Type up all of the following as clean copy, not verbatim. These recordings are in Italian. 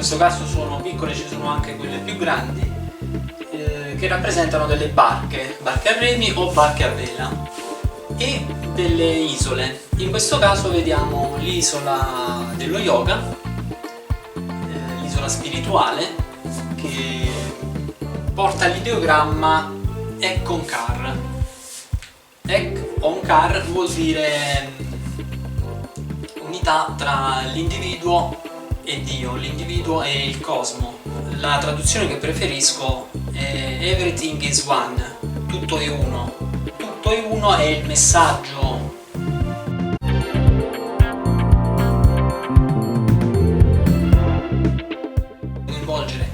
questo caso sono piccole, ci sono anche quelle più grandi, che rappresentano delle barche a remi o barche a vela, e delle isole. In questo caso vediamo l'isola dello yoga, l'isola spirituale, che porta l'ideogramma Ek Onkar. Ek Onkar vuol dire unità tra l'individuo e Dio, l'individuo e il cosmo. La traduzione che preferisco è Everything is one, tutto è uno. Tutto è uno è il messaggio coinvolgere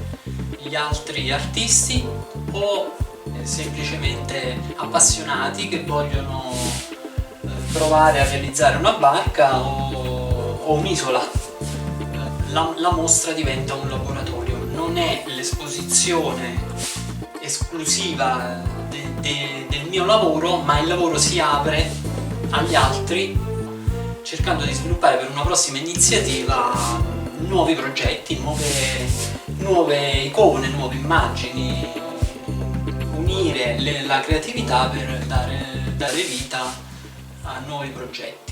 gli altri artisti o semplicemente appassionati che vogliono provare a realizzare una barca o un'isola. La mostra diventa un laboratorio, non è l'esposizione esclusiva del mio lavoro, ma il lavoro si apre agli altri, cercando di sviluppare per una prossima iniziativa nuovi progetti, nuove icone, nuove immagini, unire la creatività per dare vita a nuovi progetti.